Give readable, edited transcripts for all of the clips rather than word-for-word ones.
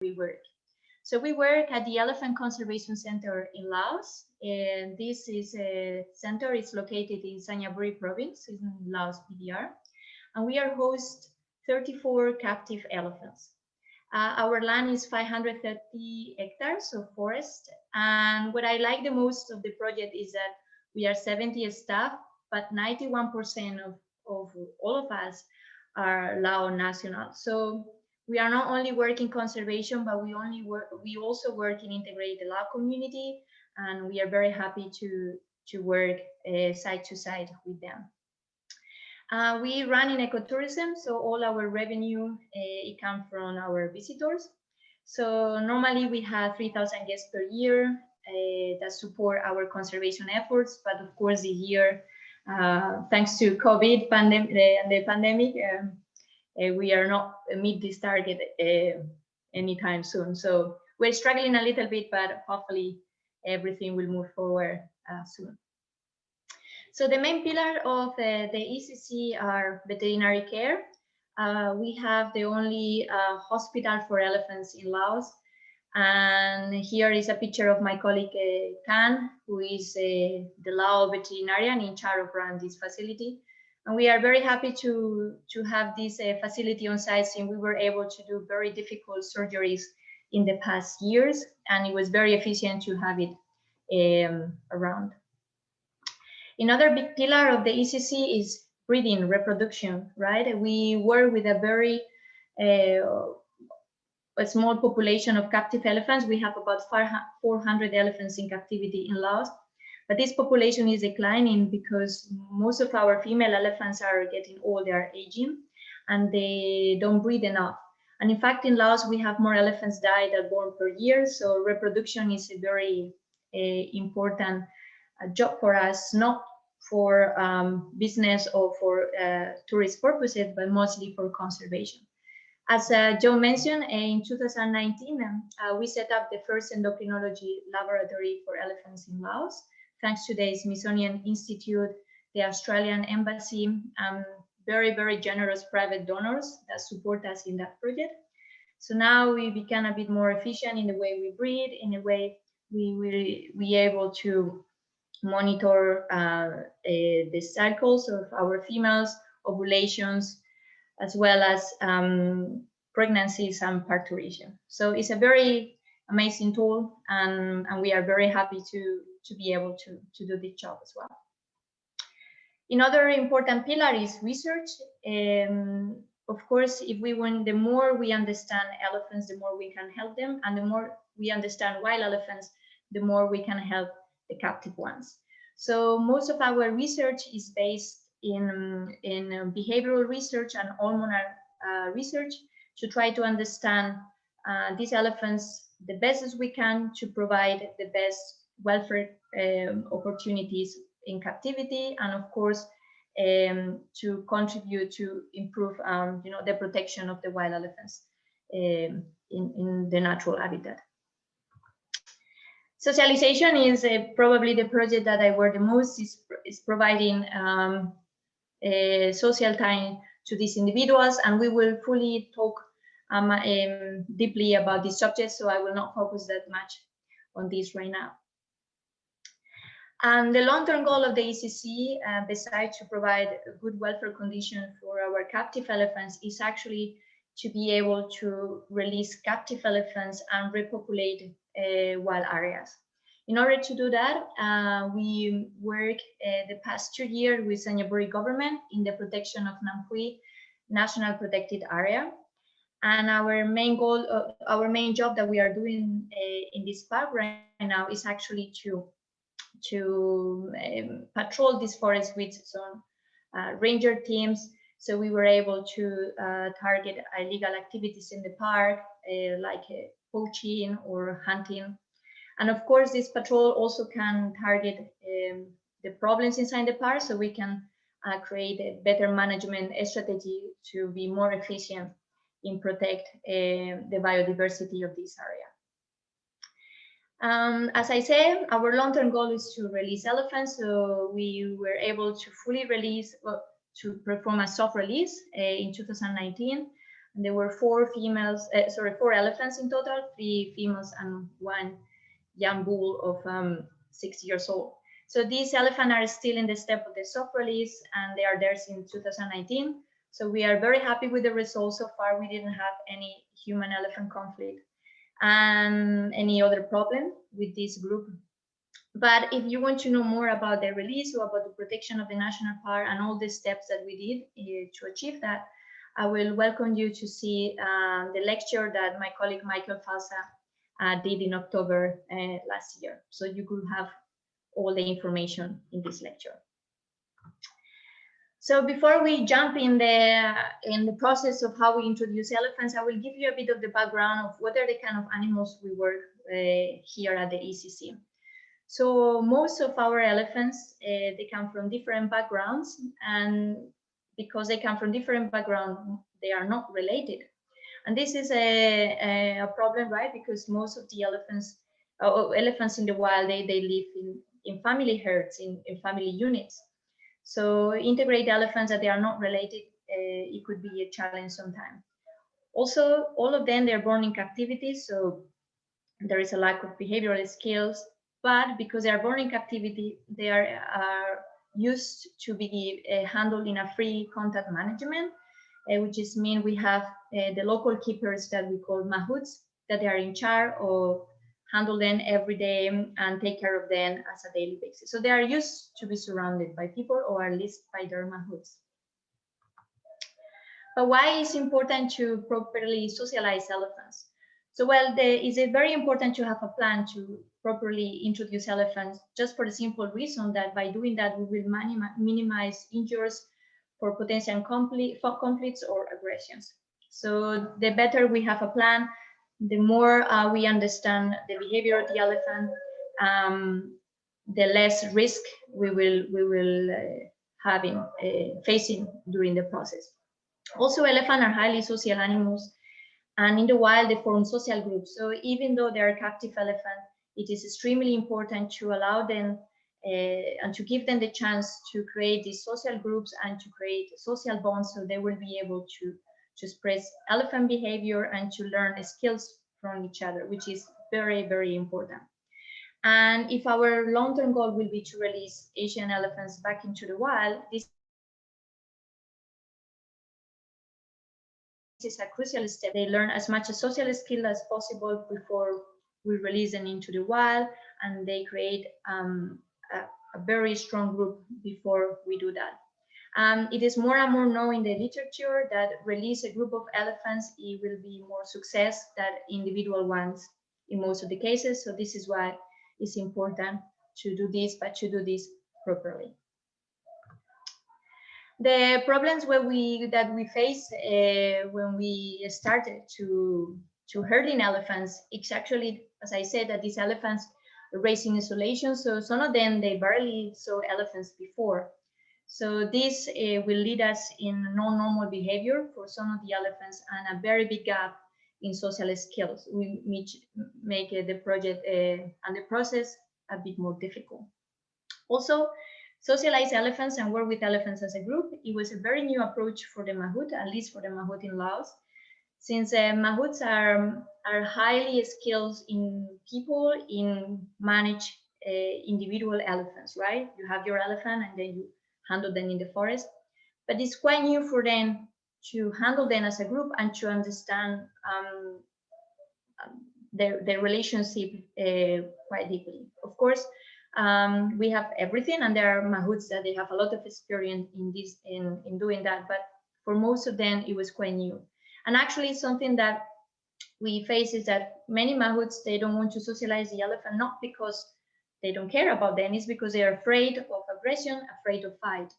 we work. So we work at the Elephant Conservation Center in Laos, and this is a center. It's located in Xayaburi province in Laos, PDR, and we are host 34 captive elephants. Our land is 530 hectares of forest, and what I like the most of the project is that we are 70 staff, but 91% of all of us are Lao national. So we are not only working conservation, but we also work in integrate the Lao community, and we are very happy to work side to side with them. We run in ecotourism, so all our revenue it comes from our visitors. So normally we have 3,000 guests per year that support our conservation efforts. But of course, this year, thanks to COVID and the pandemic, we are not meet this target anytime soon. So we're struggling a little bit, but hopefully everything will move forward soon. So the main pillar of the ECC are veterinary care. We have the only hospital for elephants in Laos. And here is a picture of my colleague, Khan, who is the Lao veterinarian in charge of running this facility. And we are very happy to have this facility on site, since we were able to do very difficult surgeries in the past years, and it was very efficient to have it around. Another big pillar of the ECC is breeding, reproduction, right? We work with a very a small population of captive elephants. We have about 400 elephants in captivity in Laos, but this population is declining because most of our female elephants are getting old, they are aging, and they don't breed enough. And in fact, in Laos, we have more elephants die than born per year. So reproduction is a very important job for us, not for business or for tourist purposes, but mostly for conservation. As Joe mentioned, in 2019, we set up the first endocrinology laboratory for elephants in Laos, thanks to the Smithsonian Institute, the Australian Embassy, very, very generous private donors that support us in that project. So now we become a bit more efficient in the way we breed, in the way we will be able to monitor the cycles of our females, ovulations, as well as pregnancies and parturition. So it's a very amazing tool, and we are very happy to be able to do this job as well. Another important pillar is research. Of course, if we want, the more we understand elephants, the more we can help them, and the more we understand wild elephants, the more we can help the captive ones. So most of our research is based in behavioral research and hormonal research to try to understand these elephants the best as we can to provide the best welfare opportunities in captivity, and of course to contribute to improve the protection of the wild elephants in the natural habitat. Socialization is probably the project that I work the most, is providing social time to these individuals, and we will fully talk deeply about this subject, so I will not focus that much on this right now. And the long-term goal of the ECC, besides to provide a good welfare condition for our captive elephants, is actually to be able to release captive elephants and repopulate wild areas. In order to do that, we work the past 2 years with Xayaburi government in the protection of Nampui National Protected Area. And our main goal, our main job that we are doing in this park right now is actually to patrol this forest with some ranger teams. So we were able to target illegal activities in the park, like poaching or hunting. And of course, this patrol also can target the problems inside the park, so we can create a better management strategy to be more efficient in protect the biodiversity of this area. As I said, our long-term goal is to release elephants. So we were able to fully release, to perform a soft release in 2019. And there were four elephants in total, 3 females and 1 young bull of 6 years old. So these elephants are still in the step of the soft release, and they are there since 2019. So we are very happy with the results so far. We didn't have any human-elephant conflict and any other problem with this group. But if you want to know more about the release or about the protection of the national park and all the steps that we did to achieve that, I will welcome you to see the lecture that my colleague Michael Falsa did in October last year. So you could have all the information in this lecture. So before we jump in the process of how we introduce elephants, I will give you a bit of the background of what are the kind of animals we work here at the ECC. So most of our elephants, they come from different backgrounds, and because they come from different backgrounds, they are not related. And this is a problem, right? Because most of the elephants in the wild, they live in family herds, in family units. So integrate elephants that they are not related, it could be a challenge sometimes. Also, all of them, they're born in captivity, so there is a lack of behavioral skills, but because they are born in captivity, they are used to be handled in a free contact management, which is mean we have the local keepers that we call mahouts, that they are in charge of handle them every day and take care of them as a daily basis. So they are used to be surrounded by people, or at least by their mahouts. But why is it important to properly socialize elephants? So, well, it's very important to have a plan to properly introduce elephants, just for the simple reason that by doing that, we will minimize injuries for potential conflicts or aggressions. So the better we have a plan, the more we understand the behavior of the elephant, the less risk we will have in facing during the process. Also, elephants are highly social animals, and in the wild they form social groups. So even though they are captive elephants, it is extremely important to allow them and to give them the chance to create these social groups and to create social bonds, so they will be able to express elephant behavior and to learn skills from each other, which is very, very important. And if our long-term goal will be to release Asian elephants back into the wild, this is a crucial step. They learn as much as social skill as possible before we release them into the wild, and they create a very strong group before we do that. It is more and more known in the literature that release a group of elephants, it will be more success than individual ones in most of the cases. So this is why it's important to do this, but to do this properly. The problems that we face when we started to herding elephants, it's actually, as I said, that these elephants are raised in isolation. So some of them, they barely saw elephants before. So this will lead us in non-normal behavior for some of the elephants and a very big gap in social skills, which make the project and the process a bit more difficult. Also, socialize elephants and work with elephants as a group. It was a very new approach for the mahout, at least for the mahout in Laos, since mahouts are highly skilled in people, in manage individual elephants, right? You have your elephant and then you handle them in the forest. But it's quite new for them to handle them as a group and to understand their relationship quite deeply. Of course, we have everything, and there are mahouts that they have a lot of experience in doing that, but for most of them, it was quite new. And actually, something that we face is that many mahouts, they don't want to socialize the elephant, not because they don't care about them, it's because they're afraid of aggression, afraid of fight.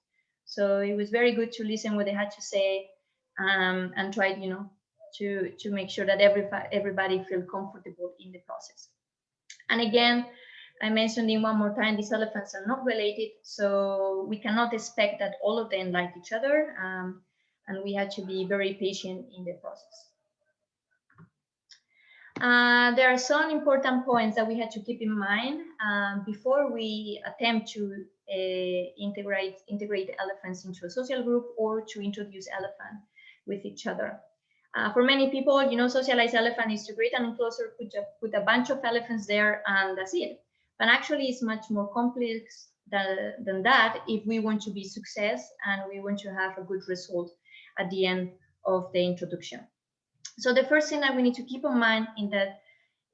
So it was very good to listen what they had to say and try, to make sure that everybody feel comfortable in the process. And again, I mentioned it one more time, these elephants are not related, so we cannot expect that all of them like each other, and we had to be very patient in the process. There are some important points that we had to keep in mind before we attempt to integrate elephants into a social group or to introduce elephants with each other. For many people, socialized elephant is to create an enclosure, put a bunch of elephants there, and that's it. But actually, it's much more complex than that if we want to be success and we want to have a good result at the end of the introduction. So the first thing that we need to keep in mind is that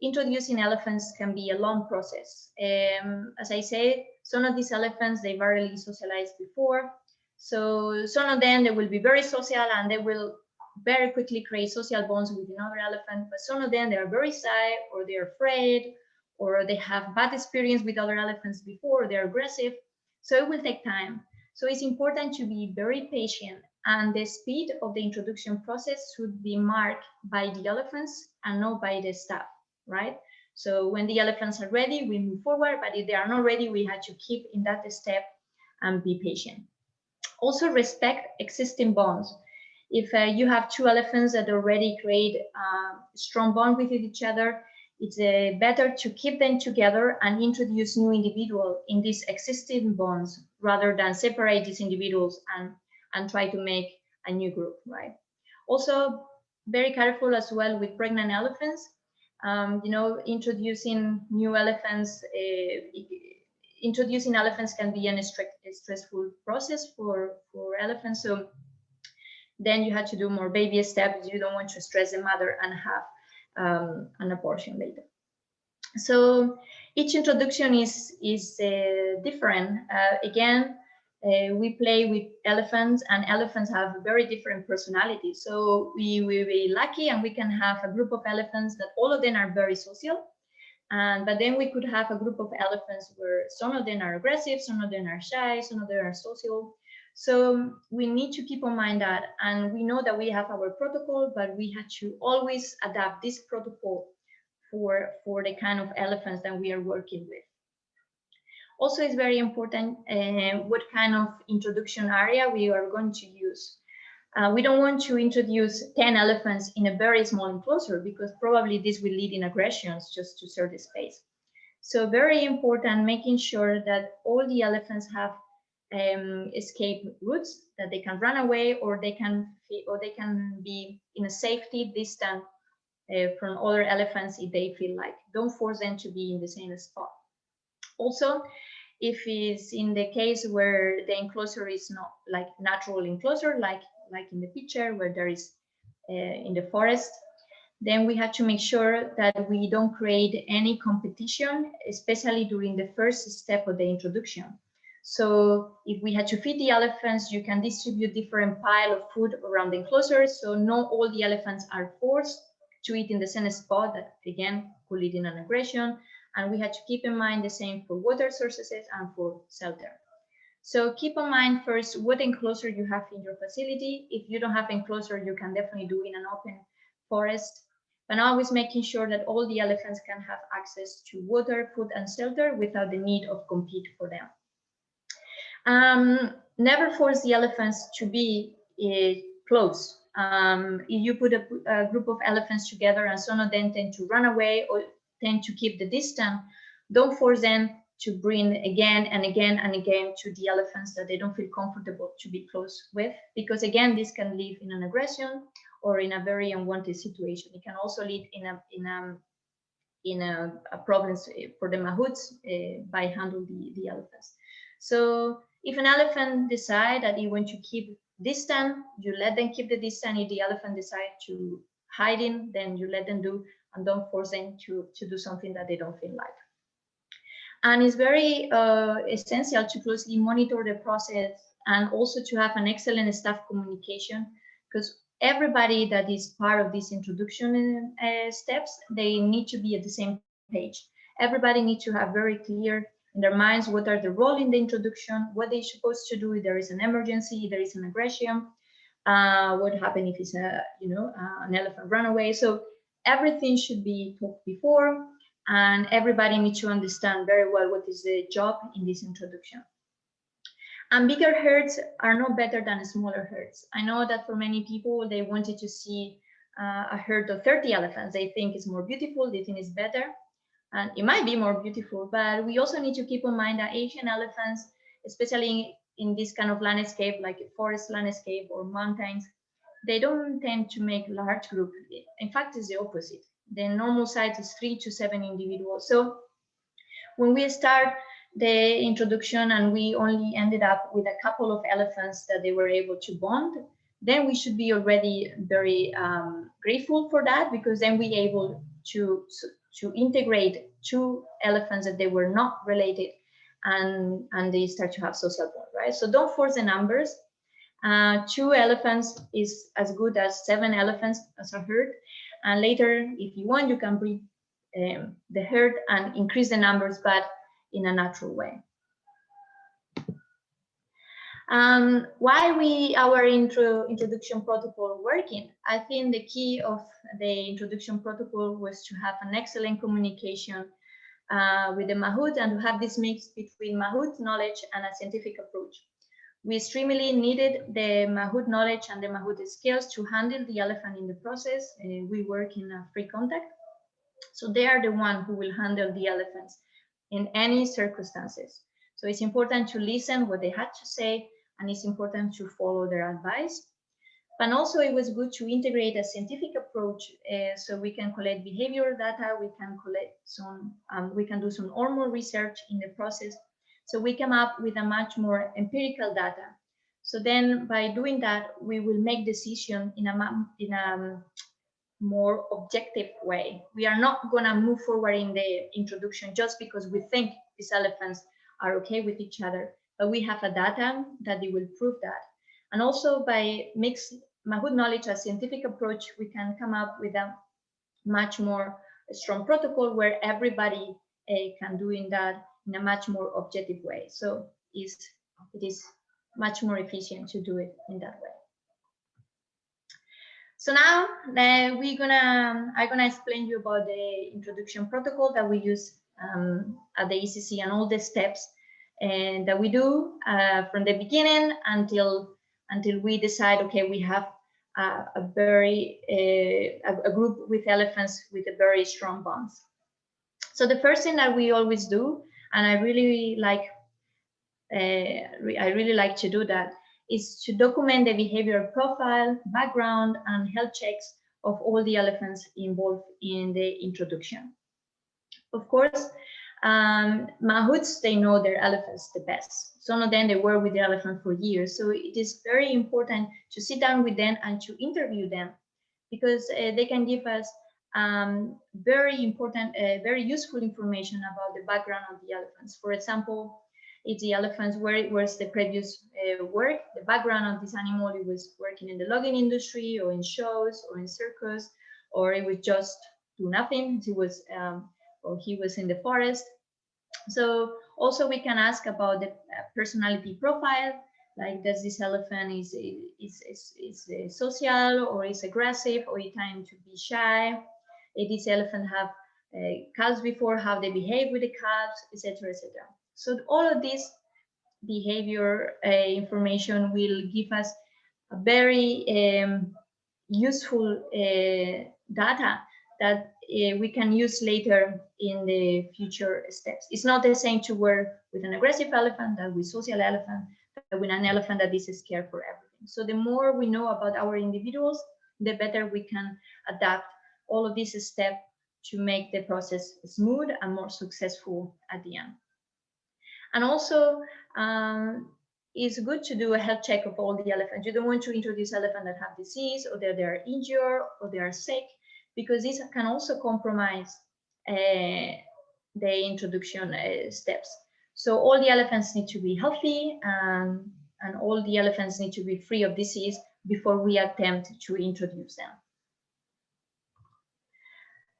introducing elephants can be a long process. As I said, some of these elephants, they've already socialized before. So some of them, they will be very social and they will very quickly create social bonds with another elephant. But some of them, they are very shy, or they're afraid, or they have bad experience with other elephants before, they're aggressive. So it will take time. So it's important to be very patient, and the speed of the introduction process should be marked by the elephants and not by the staff, right? So when the elephants are ready, we move forward, but if they are not ready, we have to keep in that step and be patient. Also respect existing bonds. If you have two elephants that already create a strong bond with each other, it's better to keep them together and introduce new individuals in these existing bonds rather than separate these individuals and try to make a new group, right? Also, very careful as well with pregnant elephants. Introducing new elephants, introducing elephants can be a stressful process for elephants. So then you have to do more baby steps. You don't want to stress the mother and have an abortion later. So each introduction is different. Again, we play with elephants, and elephants have very different personalities. So we will be lucky and we can have a group of elephants that all of them are very social. But then we could have a group of elephants where some of them are aggressive, some of them are shy, some of them are social. So we need to keep in mind that, and we know that we have our protocol, but we have to always adapt this protocol for the kind of elephants that we are working with. Also, it's very important what kind of introduction area we are going to use. We don't want to introduce 10 elephants in a very small enclosure, because probably this will lead in aggressions just to serve the space. So very important, making sure that all the elephants have escape routes, that they can run away, or they can be in a safety distance from other elephants if they feel like. Don't force them to be in the same spot. Also, if it's in the case where the enclosure is not like natural enclosure, like in the picture where there is in the forest, then we have to make sure that we don't create any competition, especially during the first step of the introduction. So if we had to feed the elephants, you can distribute different pile of food around the enclosure, so not all the elephants are forced to eat in the same spot. That again could lead in an aggression. And we have to keep in mind the same for water sources and for shelter. So keep in mind first what enclosure you have in your facility. If you don't have enclosure, you can definitely do in an open forest, but always making sure that all the elephants can have access to water, food, and shelter without the need of compete for them. Never force the elephants to be close. If you put a group of elephants together and some of them tend to run away or tend to keep the distance, don't force them to bring again and again and again to the elephants that they don't feel comfortable to be close with, because again, this can lead in an aggression or in a very unwanted situation. It can also lead in a problems for the mahouts by handling the elephants. So if an elephant decide that you want to keep distance, you let them keep the distance. If the elephant decide to hide in, then you let them do, and don't force them to do something that they don't feel like. And it's very essential to closely monitor the process and also to have an excellent staff communication, because everybody that is part of this introduction steps, they need to be at the same page. Everybody needs to have very clear in their minds what are the role in the introduction, what they're supposed to do if there is an emergency, if there is an aggression, what happens if it's an elephant runaway. So everything should be talked before, and everybody needs to understand very well what is the job in this introduction. And bigger herds are not better than smaller herds. I know that for many people, they wanted to see a herd of 30 elephants. They think it's more beautiful, they think it's better. And it might be more beautiful, but we also need to keep in mind that Asian elephants, especially in this kind of landscape, like a forest landscape or mountains, they don't tend to make large groups. In fact, it's the opposite. The normal size is 3 to 7 individuals. So when we start the introduction and we only ended up with a couple of elephants that they were able to bond, then we should be already very grateful for that, because then we able to integrate 2 elephants that they were not related, and they start to have social bond, right? So don't force the numbers. 2 elephants is as good as 7 elephants as a herd, and later, if you want, you can breed the herd and increase the numbers, but in a natural way. Why our introduction protocol working? I think the key of the introduction protocol was to have an excellent communication with the mahout, and to have this mix between mahout knowledge and a scientific approach. We extremely needed the mahout knowledge and the mahout skills to handle the elephant in the process. We work in a free contact, so they are the one who will handle the elephants in any circumstances. So it's important to listen what they had to say, and it's important to follow their advice. And also it was good to integrate a scientific approach, so we can collect behavioral data, we can collect some, we can do some hormone research in the process. So we come up with a much more empirical data. So then by doing that, we will make decision in a more objective way. We are not gonna move forward in the introduction just because we think these elephants are okay with each other, but we have a data that they will prove that. And also by mixing mahout knowledge and scientific approach, we can come up with a much more strong protocol where everybody can do in that in a much more objective way. So it is much more efficient to do it in that way. So now I'm gonna explain you about the introduction protocol that we use at the ECC, and all the steps that we do from the beginning until we decide, okay, we have a group with elephants with a very strong bonds. So the first thing that we always do, and I really like to do that, is to document the behavioral profile, background, and health checks of all the elephants involved in the introduction. Of course, mahouts, they know their elephants the best. Some of them, they work with the elephant for years. So it is very important to sit down with them and to interview them, because they can give us very important, very useful information about the background of the elephants. For example, if the elephants, where was the previous work, the background of this animal, it was working in the logging industry, or in shows, or in circus, or it was just do nothing. He was, or he was in the forest. So also we can ask about the personality profile, like does this elephant is social, or is aggressive, or is trying to be shy? If this elephant have calves before, how they behave with the calves, etc., etc. So all of this behavior information will give us a very useful data that we can use later in the future steps. It's not the same to work with an aggressive elephant than with social elephant, than with an elephant that is scared for everything. So the more we know about our individuals, the better we can adapt all of these steps to make the process smooth and more successful at the end. And also, it's good to do a health check of all the elephants. You don't want to introduce elephants that have disease, or that they are injured, or they are sick, because this can also compromise the introduction steps. So all the elephants need to be healthy, and all the elephants need to be free of disease before we attempt to introduce them.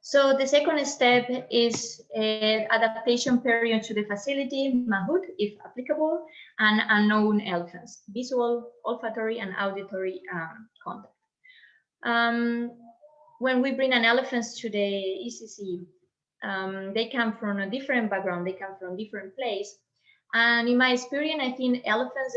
So the second step is adaptation period to the facility, mahout, if applicable, and unknown elephants, visual, olfactory, and auditory contact. When we bring an elephant to the ECC, they come from a different background, they come from different place. And in my experience, I think elephants,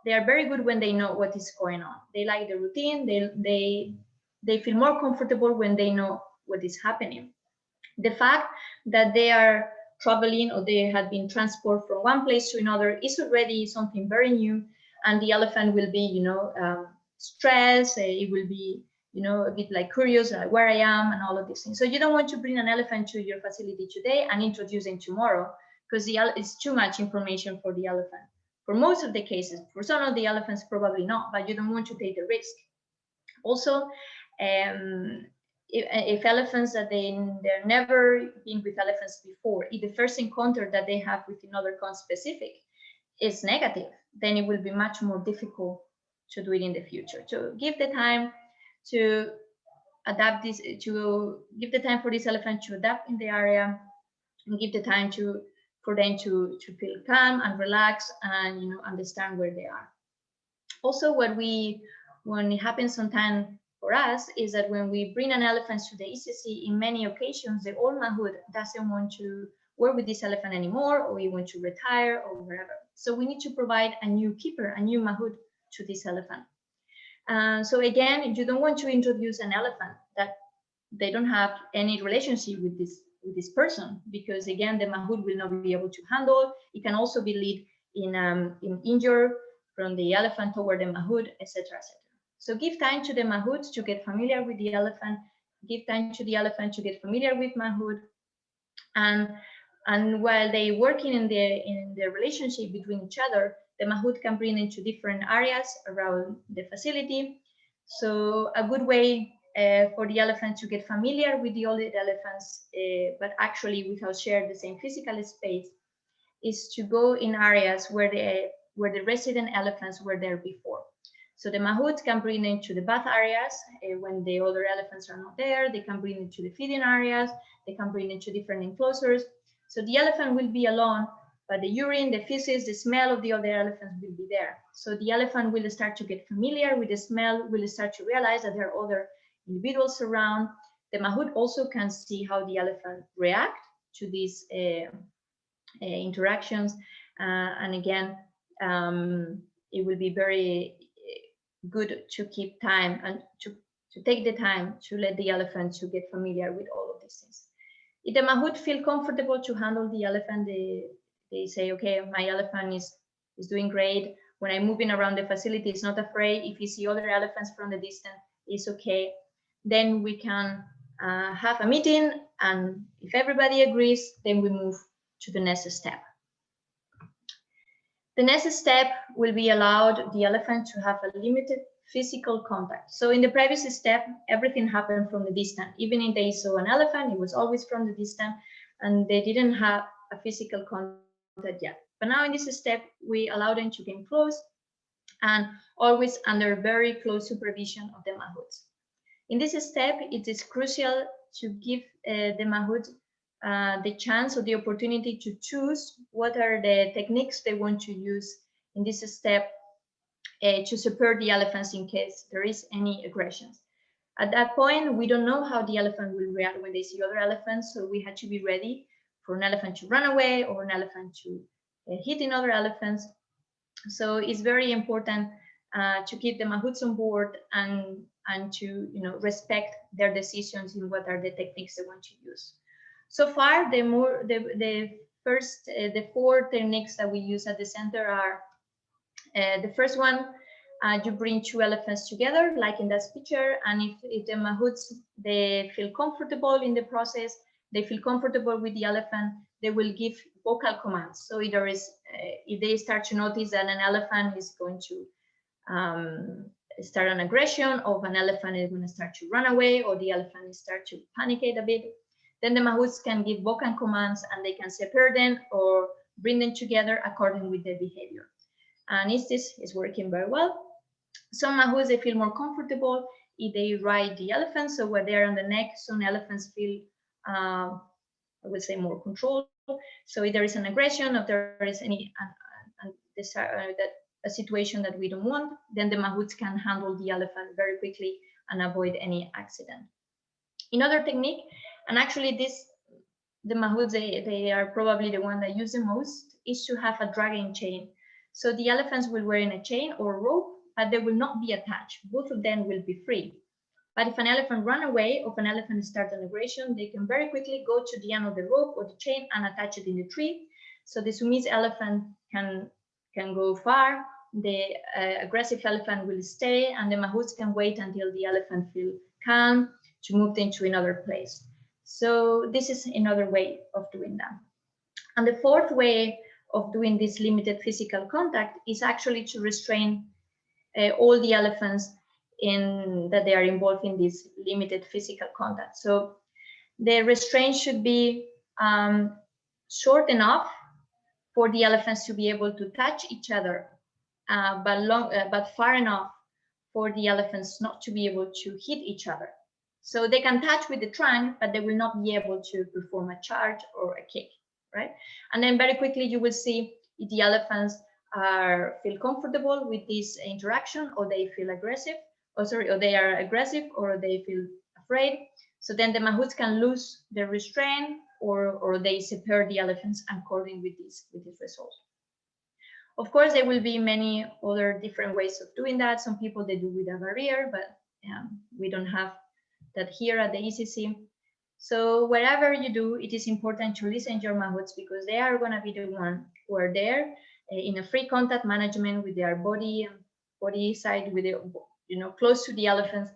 they are very good when they know what is going on. They like the routine, they feel more comfortable when they know what is happening. The fact that they are traveling, or they have been transported from one place to another, is already something very new, and the elephant will be, stressed. It will be, you know, a bit like curious, like where I am and all of these things. So you don't want to bring an elephant to your facility today and introduce him tomorrow, because it's too much information for the elephant. For most of the cases, for some of the elephants, probably not, but you don't want to take the risk. Also, if elephants that they're never been with elephants before, if the first encounter that they have with another conspecific is negative, then it will be much more difficult to do it in the future. To give the time to adapt this, to give the time for this elephant to adapt in the area, and give the time for them to feel calm and relax and, you know, understand where they are. Also, when it happens sometimes for us is that when we bring an elephant to the ECC, in many occasions, the old mahout doesn't want to work with this elephant anymore, or we want to retire or whatever. So we need to provide a new keeper, a new mahout to this elephant. So again, you don't want to introduce an elephant that they don't have any relationship with this person, because again, the mahout will not be able to handle. It can also be lead in injury from the elephant toward the mahout, etc., etc. So give time to the mahout to get familiar with the elephant. Give time to the elephant to get familiar with mahout, and while they working in the relationship between each other, the mahout can bring into different areas around the facility. So a good way for the elephant to get familiar with the older elephants, but actually without sharing the same physical space, is to go in areas where the resident elephants were there before. So the mahout can bring into the bath areas when the older elephants are not there. They can bring into the feeding areas. They can bring into different enclosures. So the elephant will be alone, but the urine, the feces, the smell of the other elephants will be there. So the elephant will start to get familiar with the smell, will start to realize that there are other individuals around. The mahout also can see how the elephant react to these interactions. And again, it will be very good to keep time and to take the time to let the elephant to get familiar with all of these things. If the mahout feel comfortable to handle the elephant, they say, okay, my elephant is doing great. When I'm moving around the facility, it's not afraid. If you see other elephants from the distance, it's okay. Then we can have a meeting, and if everybody agrees, then we move to the next step. The next step will be allowed the elephant to have a limited physical contact. So in the previous step, everything happened from the distance. Even if they saw an elephant, it was always from the distance, and they didn't have a physical contact yet. But now in this step, we allow them to get close, and always under very close supervision of the mahouts. In this step, it is crucial to give the mahout the chance or the opportunity to choose what are the techniques they want to use in this step to support the elephants in case there is any aggressions. At that point, we don't know how the elephant will react when they see other elephants, so we had to be ready for an elephant to run away or an elephant to hit another elephants. So it's very important to keep the mahouts on board and to respect their decisions in what are the techniques they want to use. So far, the four techniques that we use at the center are the first one. You bring two elephants together, like in that picture, and if the mahouts they feel comfortable in the process, they feel comfortable with the elephant, they will give vocal commands. So if they start to notice that an elephant is going to start an aggression, or an elephant is going to start to run away, or the elephant is start to panicate a bit, then the mahouts can give vocal commands, and they can separate them or bring them together according with their behavior. And this is working very well. Some mahouts, they feel more comfortable if they ride the elephant. So where they're on the neck, some elephants feel, I would say, more controlled. So if there is an aggression, if there is any a situation that we don't want, then the mahouts can handle the elephant very quickly and avoid any accident. Another technique, and actually the mahouts, they are probably the one that use the most, is to have a dragging chain. So the elephants will wear in a chain or rope, but they will not be attached. Both of them will be free. But if an elephant run away, or if an elephant starts an aggression, they can very quickly go to the end of the rope or the chain and attach it in the tree. So the Sumise elephant can go far the aggressive elephant will stay, and the mahouts can wait until the elephant feels calm to move them to another place. So this is another way of doing that. And the fourth way of doing this limited physical contact is actually to restrain all the elephants that they are involved in this limited physical contact. So the restraint should be short enough for the elephants to be able to touch each other, but far enough for the elephants not to be able to hit each other. So they can touch with the trunk, but they will not be able to perform a charge or a kick, right? And then very quickly you will see if the elephants feel comfortable with this interaction, or they feel aggressive, or they are aggressive, or they feel afraid. So then the mahouts can lose their restraint, or they separate the elephants according with this result. Of course, there will be many other different ways of doing that. Some people, they do with a barrier, but we don't have that here at the ECC. So wherever you do, it is important to listen to your mahouts, because they are going to be the one who are there in a free contact management with their body side, with the, close to the elephants,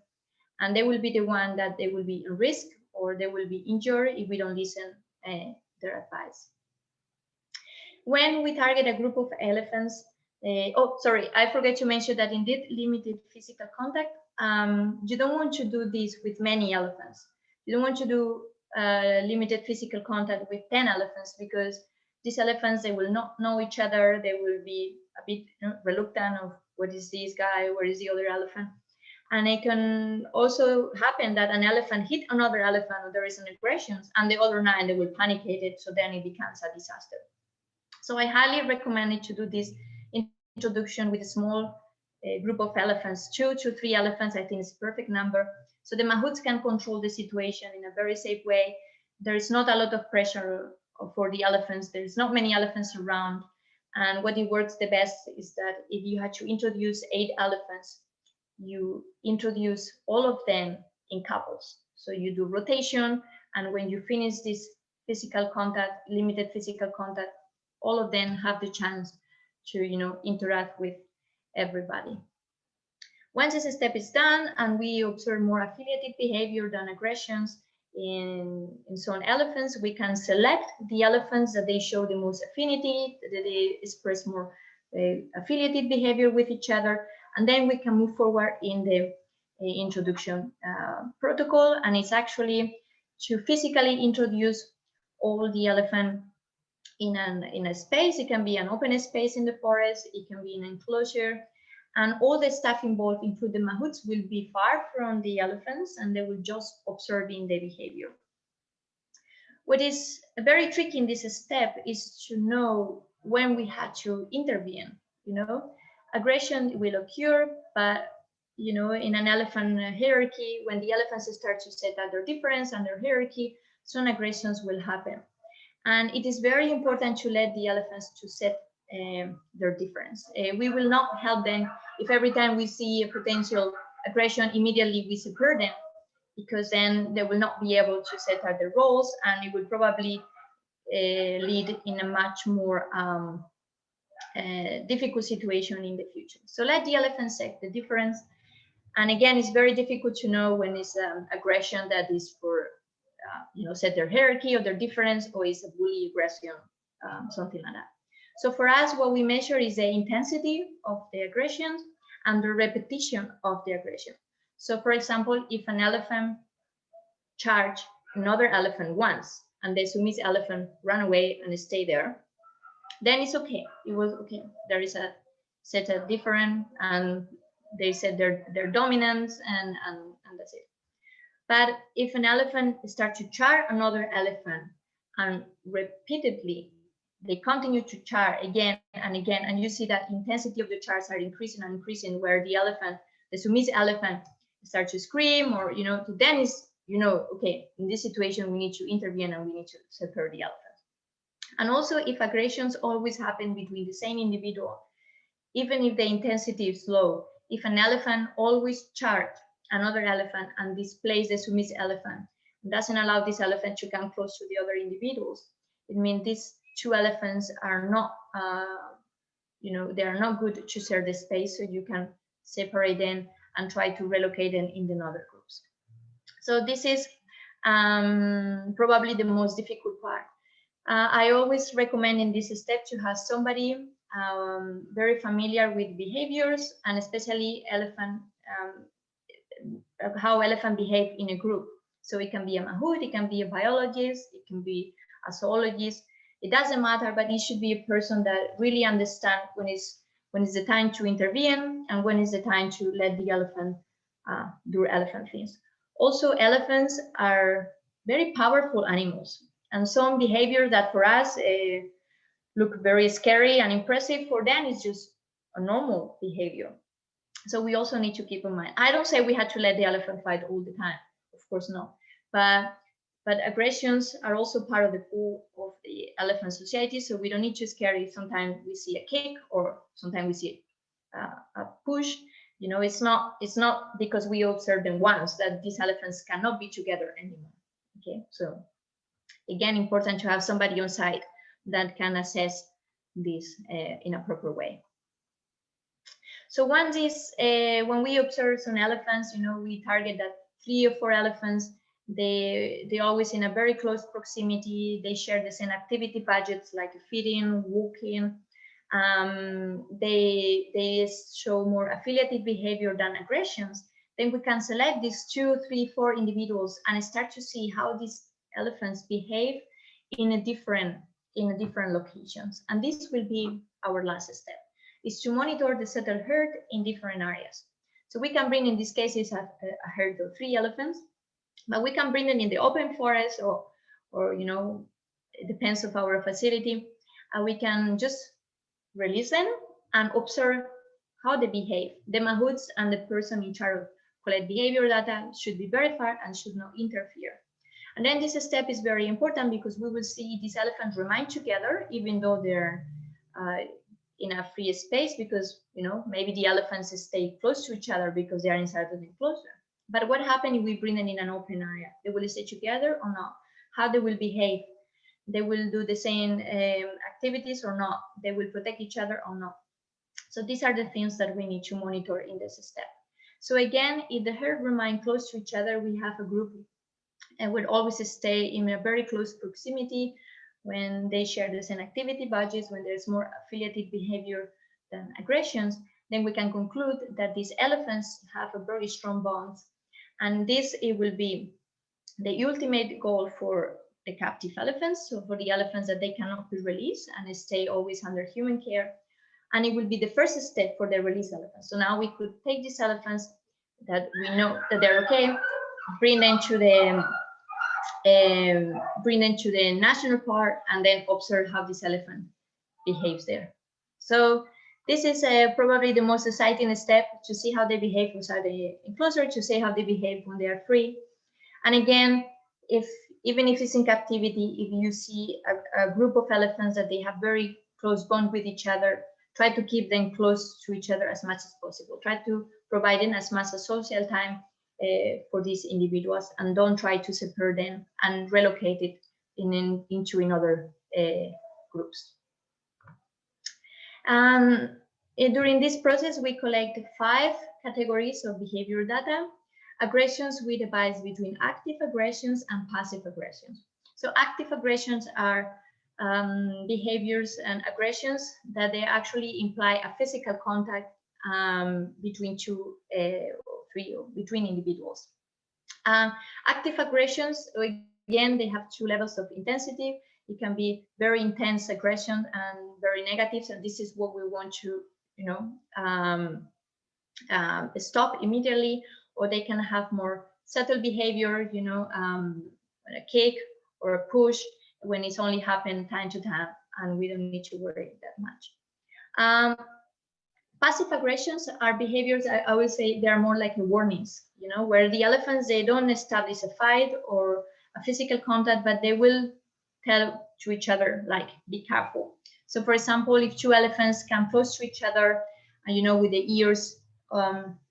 and they will be the one that they will be in risk, or they will be injured if we don't listen their advice. When we target a group of elephants, I forgot to mention that in this limited physical contact, you don't want to do this with many elephants. You don't want to do limited physical contact with 10 elephants, because these elephants, they will not know each other. They will be a bit reluctant of what is this guy, where is the other elephant. And it can also happen that an elephant hit another elephant, or there is an aggression, and the other 9, they will panicate it, so then it becomes a disaster. So I highly recommend it to do this introduction with a small group of elephants, 2 to 3 elephants. I think it's a perfect number. So the mahouts can control the situation in a very safe way. There is not a lot of pressure for the elephants. There's not many elephants around. And what it works the best is that if you had to introduce 8 elephants, you introduce all of them in couples. So you do rotation, and when you finish this physical contact, limited physical contact, all of them have the chance to interact with everybody. Once this step is done and we observe more affiliated behavior than aggressions in some elephants, we can select the elephants that they show the most affinity, that they express more affiliated behavior with each other, and then we can move forward in the introduction protocol. And it's actually to physically introduce all the elephant in a space. It can be an open space in the forest, it can be an enclosure, and all the staff involved, including the mahouts, will be far from the elephants, and they will just observing the behavior. What is very tricky in this step is to know when we had to intervene. Aggression will occur, but in an elephant hierarchy, when the elephants start to set out their difference and their hierarchy, some aggressions will happen. And it is very important to let the elephants to set their difference. We will not help them if every time we see a potential aggression, immediately we separate them, because then they will not be able to set out their roles, and it will probably lead in a much more difficult situation in the future. So let the elephants set the difference. And again, it's very difficult to know when it's aggression that is for set their hierarchy or their difference, or is a bully aggression, something like that. So for us, what we measure is the intensity of the aggression and the repetition of the aggression. So for example, if an elephant charge another elephant once, and the submissive elephant run away and stay there, then it's okay. It was okay. There is a set of different, and they set their dominance, and that's it. But if an elephant starts to charge another elephant, and repeatedly they continue to charge again and again, and you see that intensity of the charges are increasing and increasing, where the elephant, the submissive elephant, starts to scream, or then is okay, in this situation we need to intervene and we need to separate the elephant. And also, if aggressions always happen between the same individual, even if the intensity is low, if an elephant always charges another elephant and displays the submissive elephant, doesn't allow this elephant to come close to the other individuals, it means these 2 elephants are not you know, they are not good to share the space, so you can separate them and try to relocate them in the other groups. So this is probably the most difficult part. I always recommend in this step to have somebody very familiar with behaviors, and especially elephant, how elephant behave in a group. So it can be a mahout, it can be a biologist, it can be a zoologist. It doesn't matter, but it should be a person that really understands when it's the time to intervene and when is the time to let the elephant do elephant things. Also, elephants are very powerful animals, and some behavior that for us look very scary and impressive, for them is just a normal behavior. So we also need to keep in mind. I don't say we had to let the elephant fight all the time, of course not. But aggressions are also part of the pool of the elephant society. So we don't need to scare if sometimes we see a kick or sometimes we see a push. You know, it's not because we observe them once that these elephants cannot be together anymore. Okay, so again, important to have somebody on site that can assess this in a proper way. So one is when we observe some elephants, you know, we target that 3 or 4 elephants. They always in a very close proximity. They share the same activity budgets like feeding, walking. They show more affiliative behavior than aggressions. Then we can select these 2, 3, 4 individuals and start to see how these elephants behave in a different locations. And this will be our last step, is to monitor the settled herd in different areas. So we can bring in these cases a herd of 3 elephants, but we can bring them in the open forest or you know, it depends of our facility. We can just release them and observe how they behave. The mahouts and the person in charge of collect behavior data should be very far and should not interfere. And then this step is very important because we will see these elephants remain together even though they're in a free space, because you know, maybe the elephants stay close to each other because they are inside of the enclosure. But what happens if we bring them in an open area? They will stay together or not? How they will behave? They will do the same activities or not? They will protect each other or not? So these are the things that we need to monitor in this step. So again, if the herd remain close to each other, we have a group and will always stay in a very close proximity. When they share the same activity budgets, when there's more affiliative behavior than aggressions, then we can conclude that these elephants have a very strong bond. And this, it will be the ultimate goal for the captive elephants, so for the elephants that they cannot be released and stay always under human care. And it will be the first step for the release elephants. So now we could take these elephants that we know that they're okay, bring them to the national park, and then observe how this elephant behaves there. So this is probably the most exciting step, to see how they behave inside the enclosure, to see how they behave when they are free. And again, even if it's in captivity, if you see a group of elephants that they have very close bond with each other, try to keep them close to each other as much as possible. Try to provide them as much as social time for these individuals, and don't try to separate them and relocate it into another groups. During this process, we collect 5 categories of behavior data. Aggressions, we divide between active aggressions and passive aggressions. So active aggressions are behaviors and aggressions that they actually imply a physical contact between 2 or 3 or between individuals. Active aggressions, again, they have 2 levels of intensity. It can be very intense aggression and very negative, and this is what we want to, you know, stop immediately. Or they can have more subtle behavior, you know, a kick or a push, when it's only happened time to time, and we don't need to worry that much. Passive aggressions are behaviors, I would say, they are more like warnings, you know, where the elephants, they don't establish a fight or a physical contact, but they will tell to each other, like, be careful. So for example, if 2 elephants come close to each other, and you know, with the ears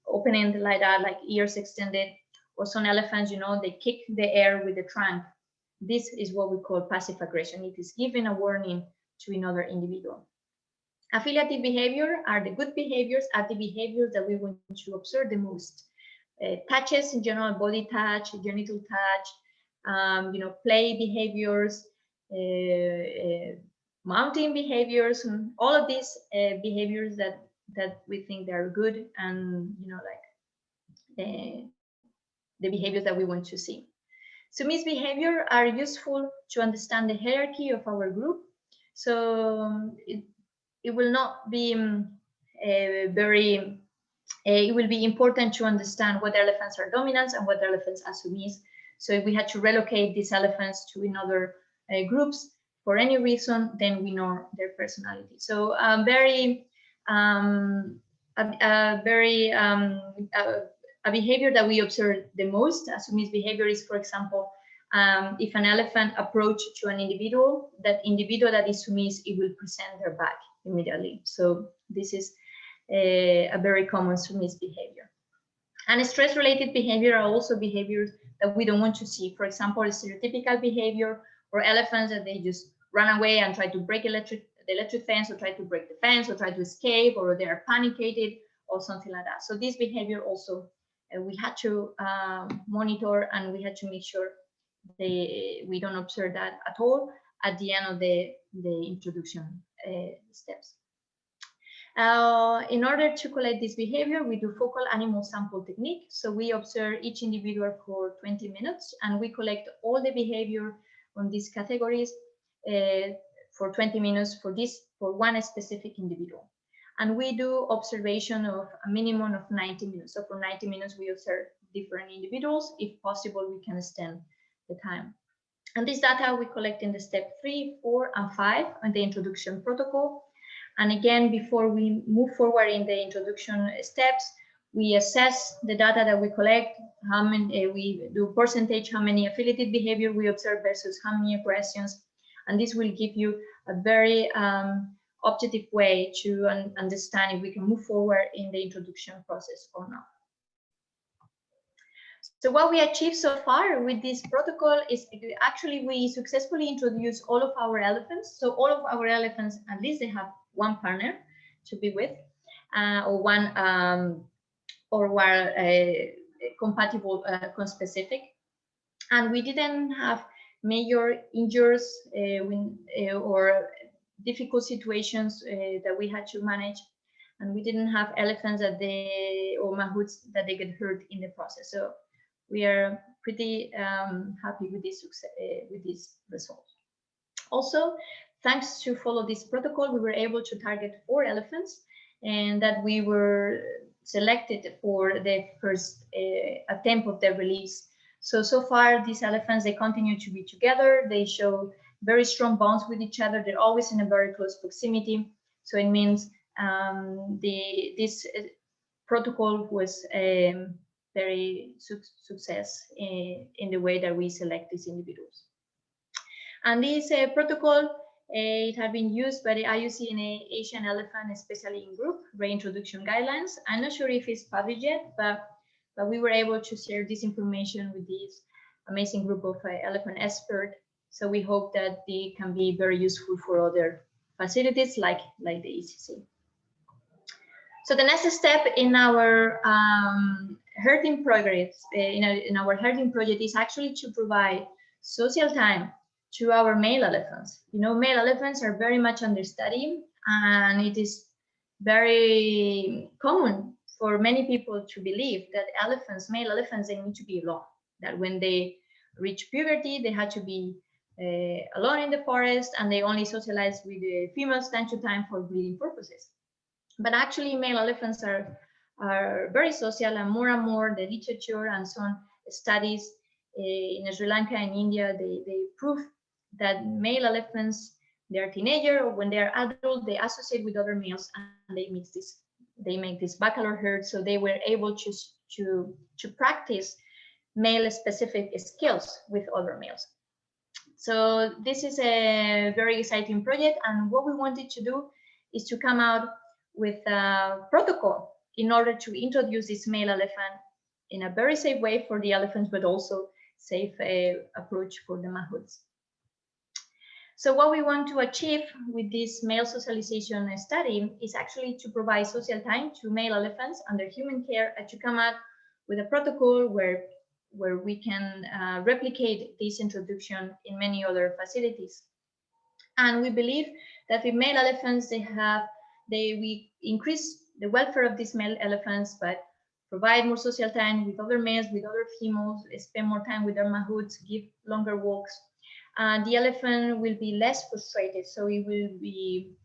opening like that, like ears extended, or some elephants, you know, they kick the air with the trunk. This is what we call passive aggression. It is giving a warning to another individual. Affiliative behavior are the good behaviors, are the behaviors that we want to observe the most. Touches in general, body touch, genital touch, play behaviors, mounting behaviors, and all of these behaviors that we think they are good, and the behaviors that we want to see. So misbehavior are useful to understand the hierarchy of our group. So it will not be it will be important to understand what elephants are dominants and what elephants are submiss. So if we had to relocate these elephants to another groups for any reason, then we know their personality. So a behavior that we observe the most as submiss behavior is, for example, if an elephant approach to an individual, that individual that is submiss, it will present their back immediately. So this is a very common submiss behavior. And stress-related behavior are also behaviors that we don't want to see. For example, a stereotypical behavior, or elephants that they just run away and try to break the electric fence, or try to break the fence, or try to escape, or they are panicated, or something like that. So this behavior also we had to monitor, and we had to make sure we don't observe that at all at the end of the introduction steps. In order to collect this behavior, we do focal animal sample technique. So we observe each individual for 20 minutes, and we collect all the behavior on these categories for 20 minutes for one specific individual. And we do observation of a minimum of 90 minutes. So for 90 minutes, we observe different individuals. If possible, we can extend the time. And this data we collect in the step 3, 4, and 5 on the introduction protocol. And again, before we move forward in the introduction steps, we assess the data that we collect, how many we do percentage, how many affiliated behavior we observe versus how many aggressions. And this will give you a very objective way to understand if we can move forward in the introduction process or not. So what we achieved so far with this protocol is actually we successfully introduced all of our elephants. So all of our elephants, at least they have one partner to be with, or one compatible conspecific. And we didn't have major injuries or difficult situations that we had to manage, and we didn't have elephants or mahouts that they get hurt in the process. So we are pretty happy with this result. Also, thanks to follow this protocol, we were able to target 4 elephants, and that we were selected for the first attempt of the release. So far, these elephants, they continue to be together. They show very strong bonds with each other. They're always in a very close proximity. So it means this protocol was very success in the way that we select these individuals. And this protocol, it has been used by the IUCN Asian elephant, especially in group reintroduction guidelines. I'm not sure if it's published yet, but we were able to share this information with this amazing group of elephant experts. So we hope that they can be very useful for other facilities like the ECC. So the next step in our herding progress, in our herding project, is actually to provide social time to our male elephants. Male elephants are very much understudied, and it is very common for many people to believe that male elephants, they need to be alone. That when they reach puberty, they had to be alone in the forest, and they only socialize with the females time to time for breeding purposes. But actually, male elephants are very social, and more the literature and some studies in Sri Lanka and India, they prove that male elephants, they are teenager, or when they are adult, they associate with other males, and they make this baccalaureate herd. So they were able to practice male-specific skills with other males. So this is a very exciting project, and what we wanted to do is to come out with a protocol in order to introduce this male elephant in a very safe way for the elephants, but also safe approach for the mahouts. So what we want to achieve with this male socialization study is actually to provide social time to male elephants under human care and to come up with a protocol where we can replicate this introduction in many other facilities. And we believe that with male elephants, we increase the welfare of these male elephants, but provide more social time with other males, with other females, spend more time with their mahouts, give longer walks. The elephant will be less frustrated, so it will be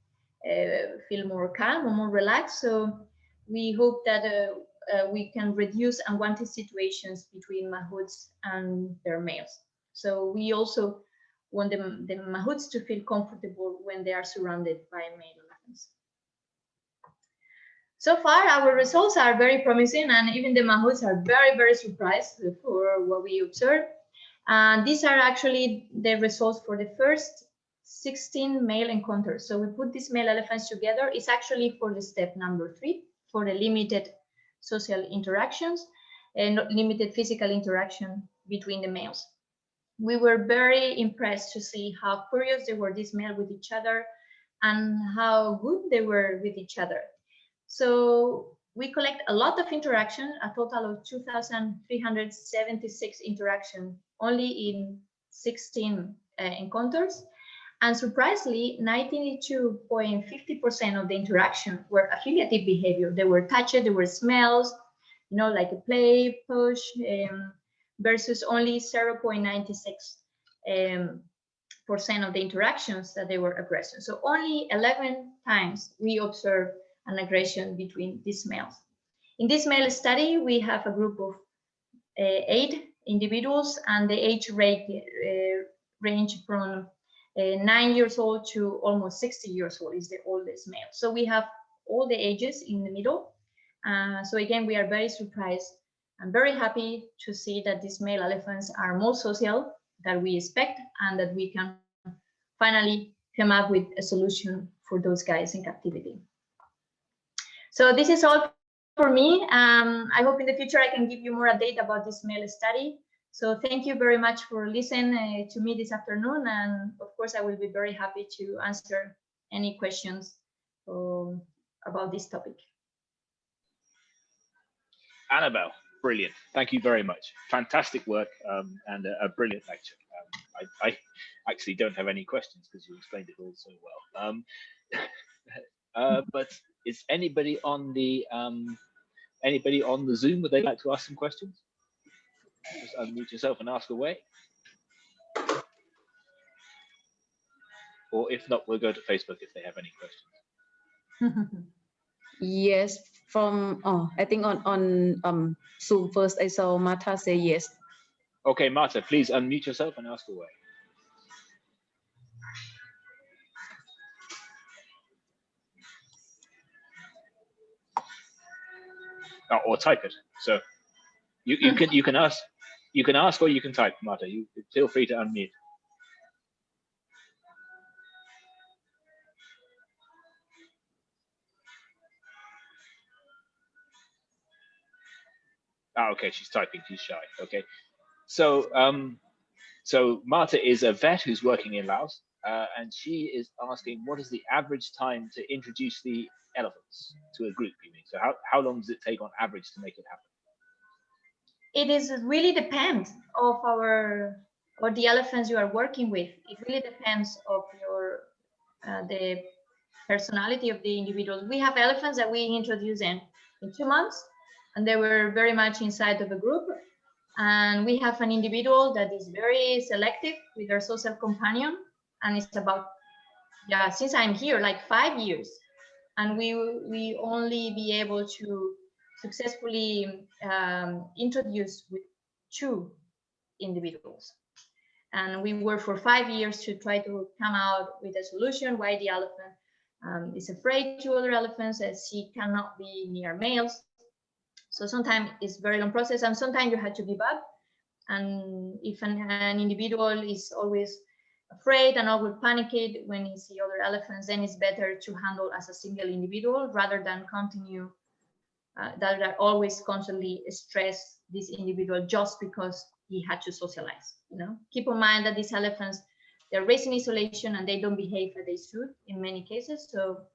feel more calm or more relaxed. So we hope that we can reduce unwanted situations between mahouts and their males. So we also want the mahouts to feel comfortable when they are surrounded by male elephants. So far, our results are very promising, and even the mahouts are very, very surprised for what we observed. And these are actually the results for the first 16 male encounters. So we put these male elephants together. It's actually for the step number 3, for the limited social interactions and limited physical interaction between the males. We were very impressed to see how curious they were, these males, with each other, and how good they were with each other. So we collect a lot of interaction, a total of 2,376 interaction only in 16 encounters. And surprisingly, 92.50% of the interaction were affiliative behavior. They were touches, there were smells, you know, like a play, push, versus only 0.96% of the interactions that they were aggression. So only 11 times we observed an aggression between these males. In this male study, we have a group of 8 individuals, and the age range from 9 years old to almost 60 years old is the oldest male. So we have all the ages in the middle. So again, we are very surprised and very happy to see that these male elephants are more social than we expect, and that we can finally come up with a solution for those guys in captivity. So this is all for me. I hope in the future I can give you more update about this male study. So thank you very much for listening to me this afternoon. And of course, I will be very happy to answer any questions about this topic. Anabel, brilliant. Thank you very much. Fantastic work and a brilliant lecture. I actually don't have any questions because you explained it all so well. But is anybody on the Zoom? Would they like to ask some questions? Just unmute yourself and ask away. Or if not, we'll go to Facebook if they have any questions. Yes, from I think on Zoom first I saw Martha say yes. Okay, Martha, please unmute yourself and ask away. Or type it. So you can ask or you can type, Martha. You feel free to unmute. Okay, she's typing. She's shy. Okay, so so Martha is a vet who's working in Laos, and she is asking, what is the average time to introduce the elephants to a group? You mean? So how long does it take on average to make it happen? It is really depends of the elephants you are working with. It really depends of the personality of the individuals. We have elephants that we introduce in 2 months, and they were very much inside of a group. And we have an individual that is very selective with their social companion, and it's about, yeah, since I'm here, like 5 years, and we only be able to successfully introduce with 2 individuals. And we worked for 5 years to try to come out with a solution why the elephant is afraid to other elephants, as she cannot be near males. So sometimes it's a very long process, and sometimes you have to give up. And if an individual is always afraid and always panicked when he sees other elephants, then it's better to handle as a single individual rather than continue that are always constantly stress this individual just because he had to socialize. You know, keep in mind that these elephants, they're raised in isolation and they don't behave as they should in many cases. So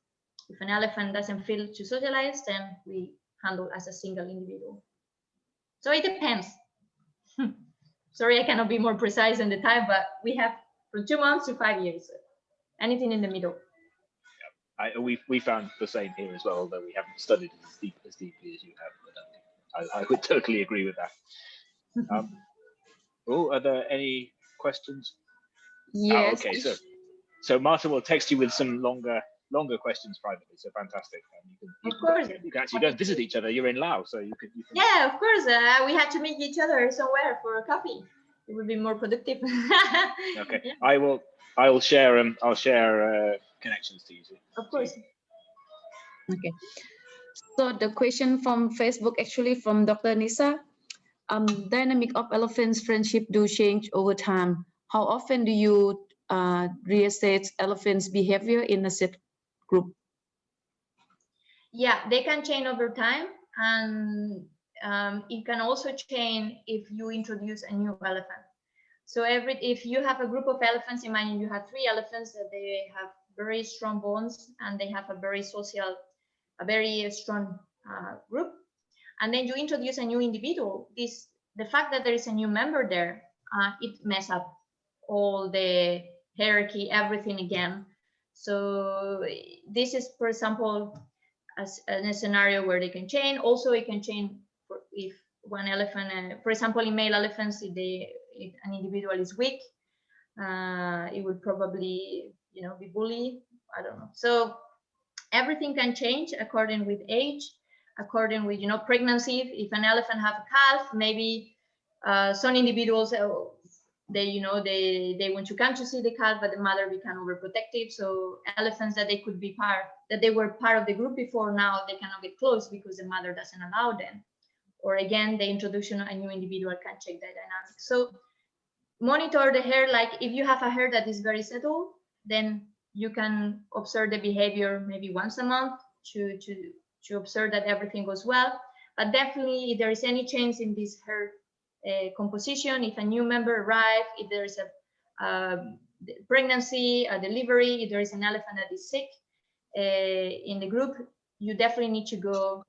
if an elephant doesn't feel to socialize, then we handle as a single individual. So it depends. Sorry, I cannot be more precise in the time, but we have from 2 months to 5 years, anything in the middle. We found the same here as well, although we haven't studied it as deeply as you have. But I would totally agree with that. Are there any questions? Yes. Okay, so Marta will text you with some longer questions privately. So fantastic. You can actually go and visit each other. You're in Laos, so you can. Yeah, of course. We had to meet each other somewhere for a coffee. It would be more productive. Okay, yeah. I'll share connections to you too. Of course. Okay. So the question from Facebook, actually from Dr. Nisa, dynamic of elephants' friendship do change over time. How often do you reassess elephants' behavior in a set group? Yeah, they can change over time, and it can also change if you introduce a new elephant. So if you have a group of elephants, imagine you have 3 elephants that they have very strong bonds and they have a very strong group, and then you introduce a new individual. The fact that there is a new member there, it messes up all the hierarchy, everything again. So this is, for example, as a scenario where they can change. Also, it can change if one elephant, for example, in male elephants, if an individual is weak, it would probably, be bullied. I don't know. So everything can change according with age, according with, pregnancy. If an elephant have a calf, maybe some individuals, they want to come to see the calf, but the mother become overprotective. So elephants that they were part of the group before, now they cannot get close because the mother doesn't allow them. Or again, the introduction of a new individual can check the dynamics. So monitor the herd. Like if you have a herd that is very settled, then you can observe the behavior maybe once a month to observe that everything goes well. But definitely, if there is any change in this herd composition, if a new member arrives, if there is a pregnancy, a delivery, if there is an elephant that is sick in the group, you definitely need to go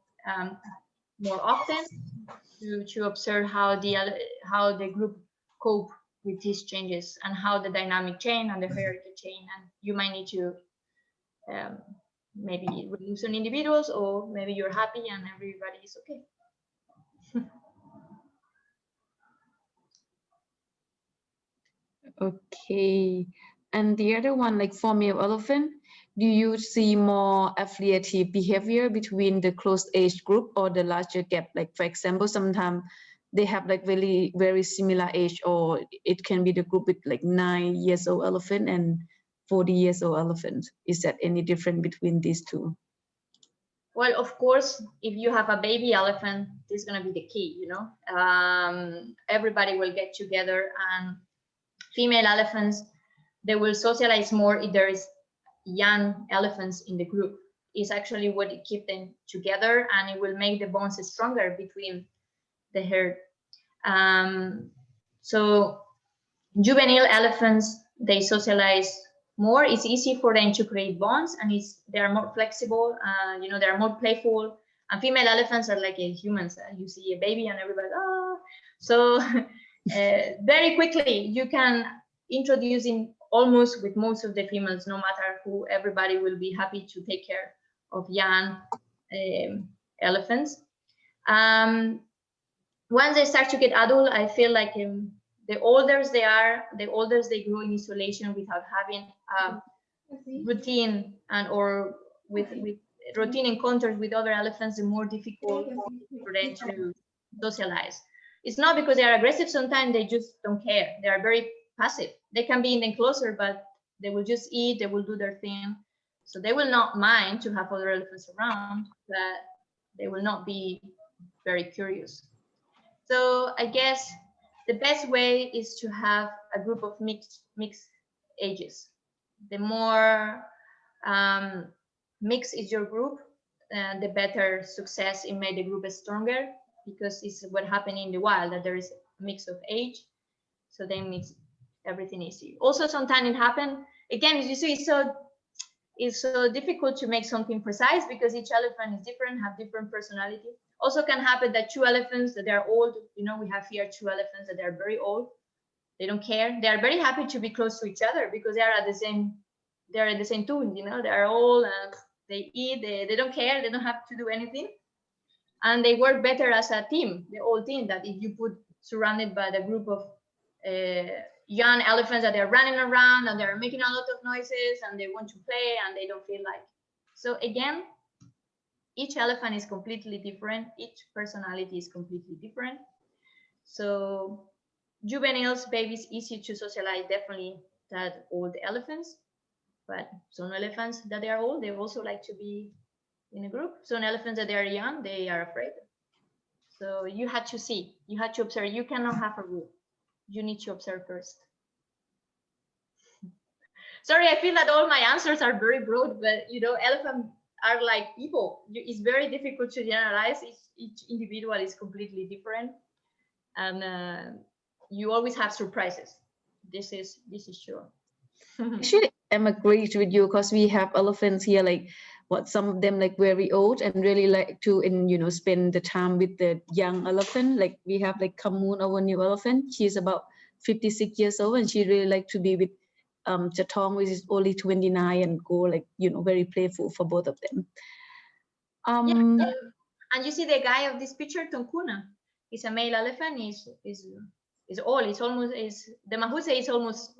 more often to observe how the group cope with these changes and how the dynamic change and the hierarchy change. And you might need to maybe reduce some individuals, or maybe you're happy and everybody is okay. Okay. And the other one, like for male elephant, do you see more affiliative behavior between the close age group or the larger gap? Like for example, sometimes they have like very, very similar age, or it can be the group with like 9 years old elephant and 40 years old elephant. Is that any different between these two? Well, of course, if you have a baby elephant, this is going to be the key, everybody will get together, and female elephants, they will socialize more if there is young elephants in the group. It's actually what keeps them together, and it will make the bonds stronger between the herd. So juvenile elephants, they socialize more. It's easy for them to create bonds, and they are more flexible. They are more playful. And female elephants are like humans. You see a baby and everybody, oh. So very quickly you can introduce in almost with most of the females, no matter who, everybody will be happy to take care of young elephants. Once they start to get adult, I feel like the older they are, the older they grow in isolation without having routine or with routine encounters with other elephants, the more difficult for them to socialize. It's not because they are aggressive. Sometimes they just don't care. They are very passive. They can be in the enclosure, but they will just eat. They will do their thing. So they will not mind to have other elephants around, but they will not be very curious. So I guess the best way is to have a group of mixed ages. The more mixed is your group, the better success it made the group stronger, because it's what happened in the wild, that there is a mix of age. So then everything easy. Also, sometimes it happens, again, as you see, it's so difficult to make something precise because each elephant is different, have different personality. Also can happen that two elephants that they're old, you know, we have here two elephants that they're very old. They don't care. They are very happy to be close to each other because they are at the same tune, you know, they're old and they eat, they don't care, they don't have to do anything. And they work better as a team, the whole team, that if you put surrounded by the group of young elephants that they're running around and they're making a lot of noises and they want to play and they don't feel like. So again, each elephant is completely different. Each personality is completely different. So juveniles, babies, easy to socialize, definitely, that old elephants. But some elephants that they are old, they also like to be in a group. Some elephants that they are young, they are afraid. So you had to see, you had to observe. You cannot have a rule. You need to observe first. Sorry, I feel that all my answers are very broad, but you know, elephants are like people. It's very difficult to generalize. Each individual is completely different, and you always have surprises. This is sure. Actually, I'm agreed with you because we have elephants here, like some of them like very old and really like to spend the time with the young elephant. Like we have like Kamoon, our new elephant. She's about 56 years old and she really like to be with Chatong, which is only 29, and go like very playful for both of them. Yeah, and you see the guy of this picture, Tonkuna. He's a male elephant. Is old. The Mahuse is almost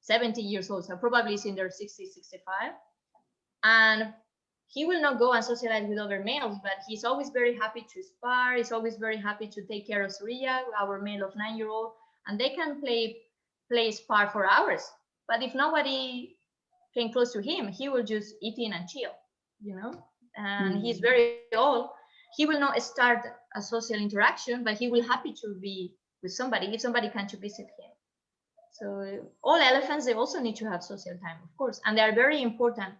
70 years old, so probably is in their 60, 65. And he will not go and socialize with other males, but he's always very happy to spar. He's always very happy to take care of Surya, our male of 9-year-old, and they can play spar for hours. But if nobody came close to him, he will just eat in and chill, you know. And he's very old. He will not start a social interaction, but he will happy to be with somebody if somebody can to visit him. So all elephants, they also need to have social time, of course, and they are very important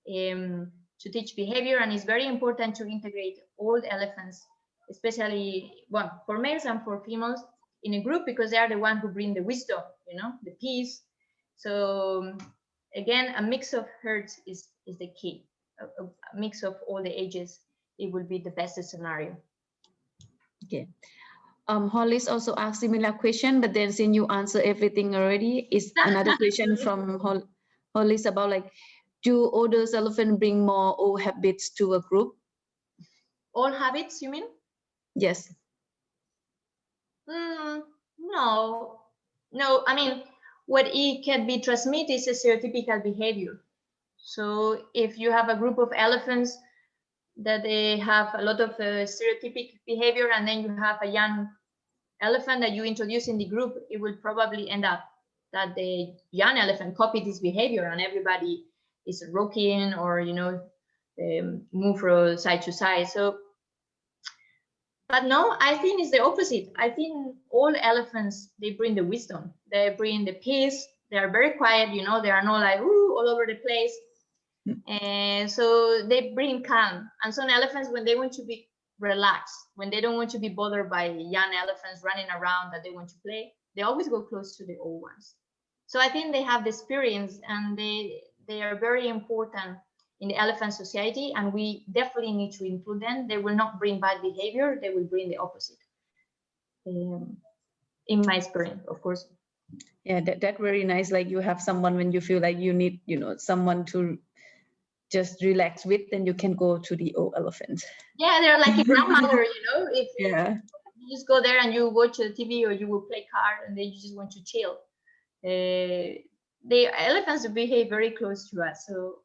to teach behavior, and it's very important to integrate all elephants, especially for males and for females, in a group, because they are the ones who bring the wisdom, the peace. So again, a mix of herds is the key. A mix of all the ages, it will be the best scenario. Okay. Hollis also asked similar question, but then since you answer everything already, is another question from Hollis about like, do older elephants bring more old habits to a group? Old habits, you mean? Yes. No. I mean, what it can be transmitted is a stereotypical behavior. So if you have a group of elephants that they have a lot of stereotypic behavior, and then you have a young elephant that you introduce in the group, it will probably end up that the young elephant copied this behavior and everybody is rocking or move from side to side. So, but no, I think it's the opposite. I think all elephants, they bring the wisdom, they bring the peace. They are very quiet, they are not like all over the place. And so they bring calm. And some elephants, when they want to be relaxed, when they don't want to be bothered by young elephants running around that they want to play, they always go close to the old ones. So I think they have the experience, and they are very important in the elephant society, and we definitely need to include them. They will not bring bad behavior, they will bring the opposite, in my experience, of course. Yeah, that very nice. Like you have someone when you feel like you need, someone to just relax with, then you can go to the old elephant. Yeah, they're like a grandmother, if you just go there and you watch the TV or you will play cards and then you just want to chill. The elephants behave very close to us. So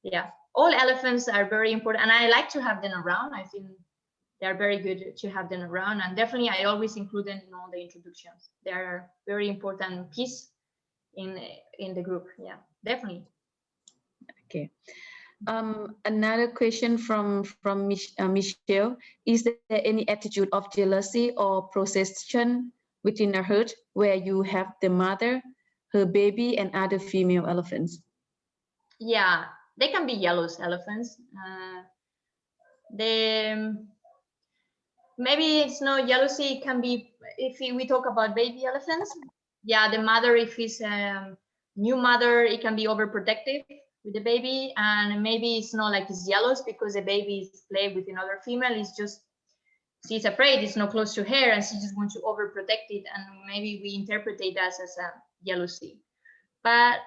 yeah, all elephants are very important, and I like to have them around. I think they're very good to have them around, and definitely I always include them in all the introductions. They are very important piece in the group. Yeah, definitely. Okay. Another question from Michelle: is there any attitude of jealousy or possession within a herd where you have the mother, her baby, and other female elephants? Yeah, they can be jealous elephants. Maybe it's no jealousy. It can be if we talk about baby elephants. yeah, the mother, if it's new mother, it can be overprotective with the baby, and maybe it's not like it's jealous because the baby is playing with another female. It's just she's afraid, it's not close to her, and she just wants to overprotect it, and maybe we interpret that as a jealousy. But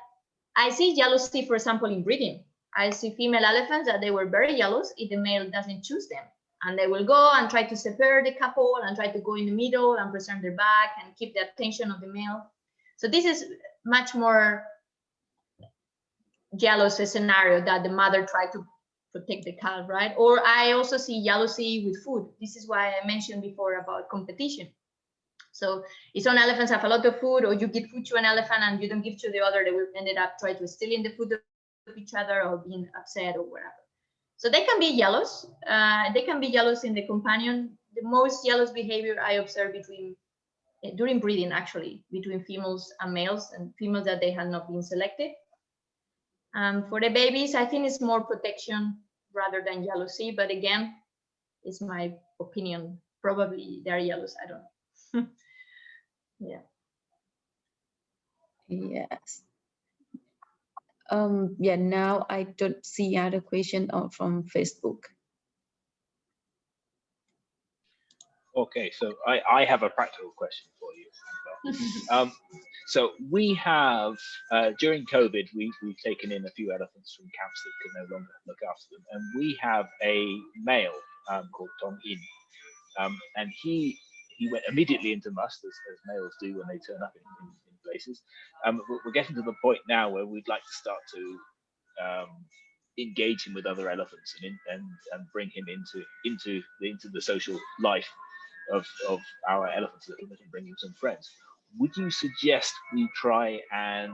I see jealousy, for example, in breeding. I see female elephants that they were very jealous if the male doesn't choose them, and they will go and try to separate the couple and try to go in the middle and present their back and keep the attention of the male. So this is much more jealous scenario that the mother tried to protect the calf, right? Or I also see jealousy with food. This is why I mentioned before about competition. So if some elephants have a lot of food, or you give food to an elephant and you don't give to the other, they will end up trying to stealing the food of each other or being upset or whatever. So they can be jealous. They can be jealous in the companion. The most jealous behavior I observe during breeding, actually, between females and males, and females that they have not been selected. For the babies, I think it's more protection rather than jealousy. But again, it's my opinion. Probably they're jealous. I don't know. Yeah. Yes. Yeah, now I don't see other question from Facebook. Okay, so I have a practical question for you. So we have, during COVID, we've taken in a few elephants from camps that could no longer look after them. And we have a male called Tong In. And he went immediately into must, as males do when they turn up in places. We're getting to the point now where we'd like to start to engage him with other elephants and bring him into the social life of our elephants, that can bring him some friends. Would you suggest we try and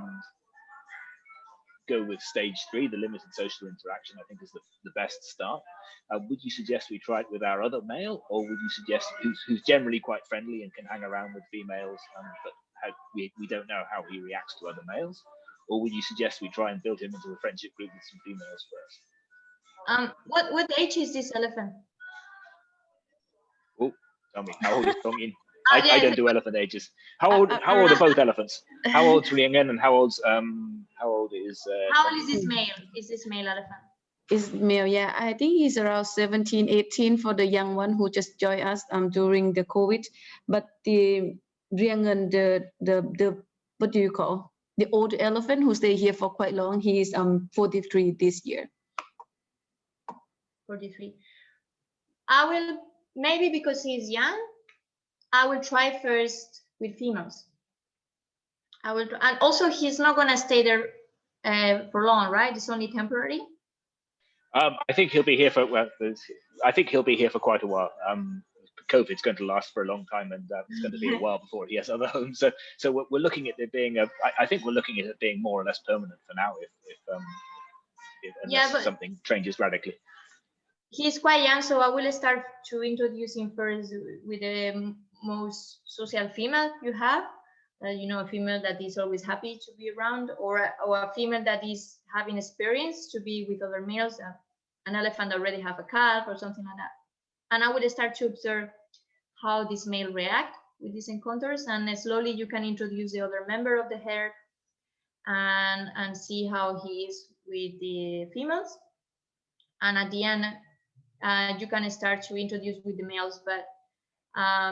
go with stage 3, the limited social interaction? I think is the best start. Would you suggest we try it with our other male, or would you suggest who's generally quite friendly and can hang around with females, but we don't know how he reacts to other males? Or would you suggest we try and build him into a friendship group with some females first? What age is this elephant? Oh, tell me, how old is Tong In? I don't do elephant ages. How old are both elephants? How old's Liangen and how old is how old is this male? Is this male elephant? Is male, yeah. I think he's around 17, 18 for the young one who just joined us during the COVID. But the Liangen, the what do you call? The old elephant who stay here for quite long, he is 43 this year. 43. I will, maybe because he's young, I will try first with females. I will, and also he's not gonna stay there for long, right? It's only temporary. I think he'll be here for I think he'll be here for quite a while. COVID's going to last for a long time, and it's going to be a while before he has other homes. So we're looking at it being I think we're looking at it being more or less permanent for now, unless something changes radically. He's quite young, so I will start to introduce him first with the most social female you have. You know, a female that is always happy to be around, or a female that is having experience to be with other males, an elephant that already have a calf or something like that. And I would start to observe how this male react with these encounters, and slowly you can introduce the other member of the herd and see how he is with the females. And at the end, you can start to introduce with the males. But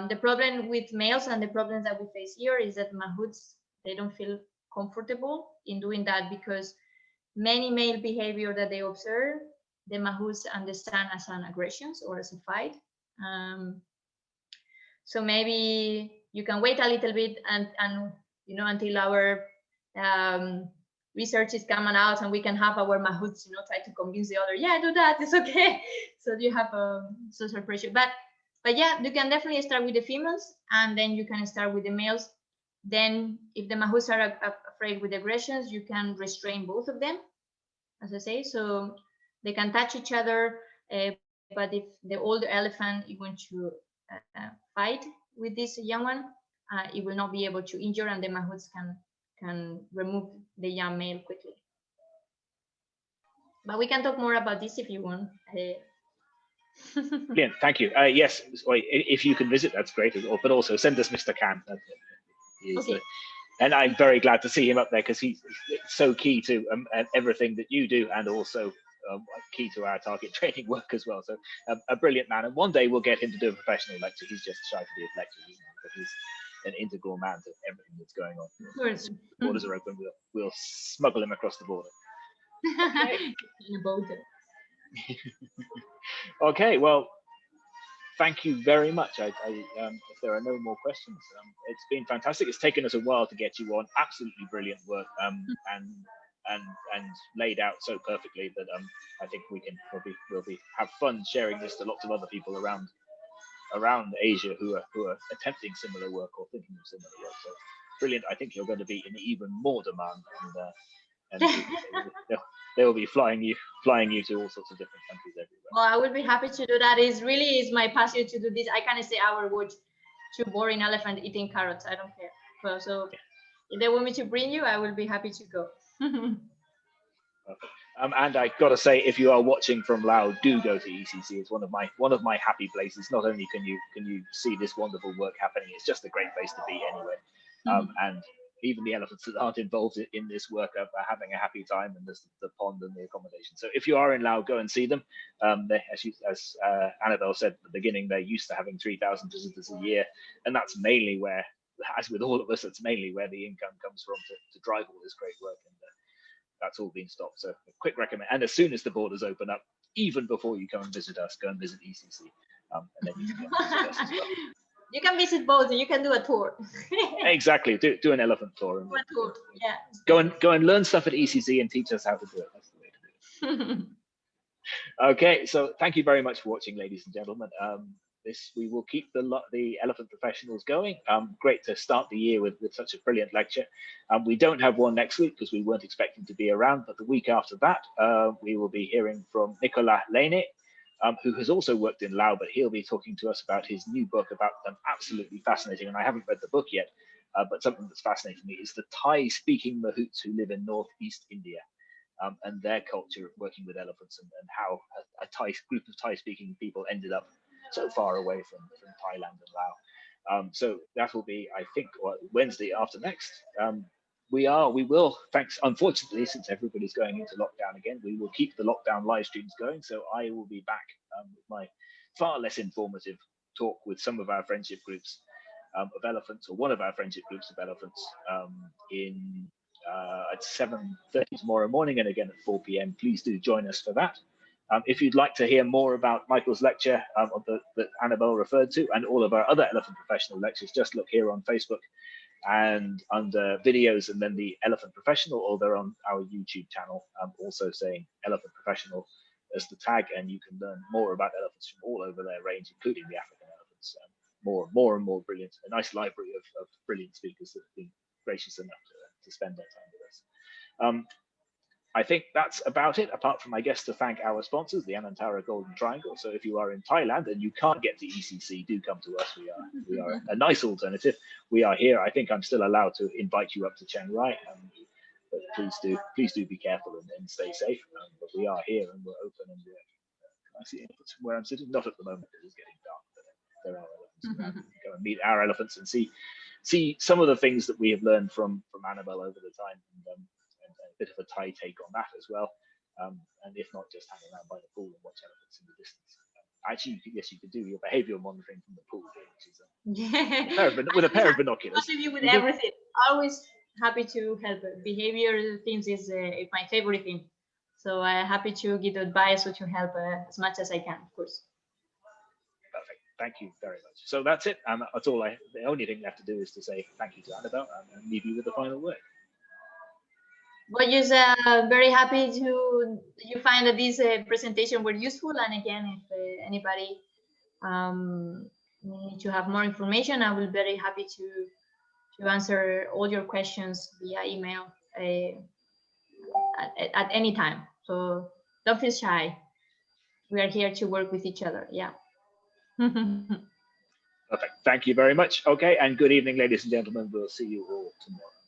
the problem with males and the problems that we face here is that mahouts, they don't feel comfortable in doing that, because many male behavior that they observe, the mahouts understand as an aggression or as a fight. So maybe you can wait a little bit and you know, until our research is coming out and we can have our mahouts, you know, try to convince the other, yeah, do that, it's okay. So you have social pressure. But yeah, you can definitely start with the females, and then you can start with the males. Then if the mahouts are afraid with aggressions, you can restrain both of them, as I say, so they can touch each other. But if the older elephant is going to fight with this young one, it will not be able to injure, and the mahouts can remove the young male quickly. But we can talk more about this if you want. Brilliant, thank you. Yes, if you can visit, that's great. But also send us Mr. Khan. Okay. And I'm very glad to see him up there because he's so key to everything that you do, and also key to our target training work as well. So a brilliant man. And one day we'll get him to do a professional lecture. He's just shy to be a lecturer, but he's an integral man to everything that's going on. Of course. Borders are open. We'll smuggle him across the border. Okay. Okay. Well, thank you very much. If there are no more questions, it's been fantastic. It's taken us a while to get you on. Absolutely brilliant work, and laid out so perfectly that I think we'll have fun sharing this to lots of other people around Asia who are attempting similar work or thinking of similar work. So brilliant. I think you're going to be in even more demand, and they will be flying you to all sorts of different countries everywhere. Well, I would be happy to do that. It's my passion to do this. I can stay hour watch to boring elephant eating carrots. I don't care. Well, so if they want me to bring you, I will be happy to go. Perfect. And I got to say, if you are watching from Laos, do go to ECC. It's one of my happy places. Not only can you see this wonderful work happening, it's just a great place to be anyway. And even the elephants that aren't involved in this work are having a happy time, and there's the pond and the accommodation. So if you are in Laos, go and see them. As Anabel said at the beginning, they're used to having 3,000 visitors a year, and that's mainly where, as with all of us, it's mainly where the income comes from to drive all this great work. And that's all been stopped. So a quick recommend. And as soon as the borders open up, even before you come and visit us, go and visit ECC, and then you can go and visit us as well. You can visit both. You can do a tour. Exactly. Do an elephant tour. And yeah. Go and learn stuff at ECC and teach us how to do it. That's the way to do it. Okay. So thank you very much for watching, ladies and gentlemen. We will keep the elephant professionals going. Great to start the year with such a brilliant lecture. We don't have one next week because we weren't expecting to be around, but the week after that, we will be hearing from Nicolas Lene, who has also worked in Laos, but he'll be talking to us about his new book about them. Absolutely fascinating. And I haven't read the book yet, but something that's fascinating me is the Thai-speaking Mahouts who live in Northeast India, and their culture of working with elephants, and how a group of Thai-speaking people ended up so far away from Thailand and Laos. So that will be, I think, Wednesday after next. We will, thanks, unfortunately, since everybody's going into lockdown again, we will keep the lockdown live streams going. So I will be back with my far less informative talk with some of our friendship groups of elephants, or one of our friendship groups of elephants, at 7:30 tomorrow morning, and again at 4 p.m. Please do join us for that. If you'd like to hear more about Michael's lecture that Anabel referred to, and all of our other elephant professional lectures, just look here on Facebook and under videos, and then the elephant professional, or they're on our YouTube channel, also saying elephant professional as the tag, and you can learn more about elephants from all over their range, including the African elephants. More and more brilliant, a nice library of brilliant speakers that have been gracious enough to spend their time with us. I think that's about it, apart from, I guess, to thank our sponsors, the Anantara Golden Triangle. So if you are in Thailand and you can't get to ECC, do come to us. We are a nice alternative. We are here. I think I'm still allowed to invite you up to Chiang Rai, but please do be careful and stay safe. But we are here and we're open, and can I see elephants from where I'm sitting? Not at the moment. It is getting dark, but there are elephants. Go and meet our elephants and see some of the things that we have learned from Anabel over the time. And a bit of a Thai take on that as well, and if not, just hang around by the pool and watch elephants in the distance. Actually, yes, you could do your behavioural monitoring from the pool, which is with a pair of binoculars. With everything, always happy to help. Behavior things is my favorite thing, so I'm happy to give advice or to help as much as I can, of course. Perfect. Thank you very much. So that's it. That's all. The only thing left to do is to say thank you to Anabel and leave you with the final word. Well, just very happy you find that this presentation were useful. And again, if anybody need to have more information, I will be very happy to answer all your questions via email at any time. So don't feel shy. We are here to work with each other. Yeah. Perfect. Thank you very much. Okay, and good evening, ladies and gentlemen. We'll see you all tomorrow.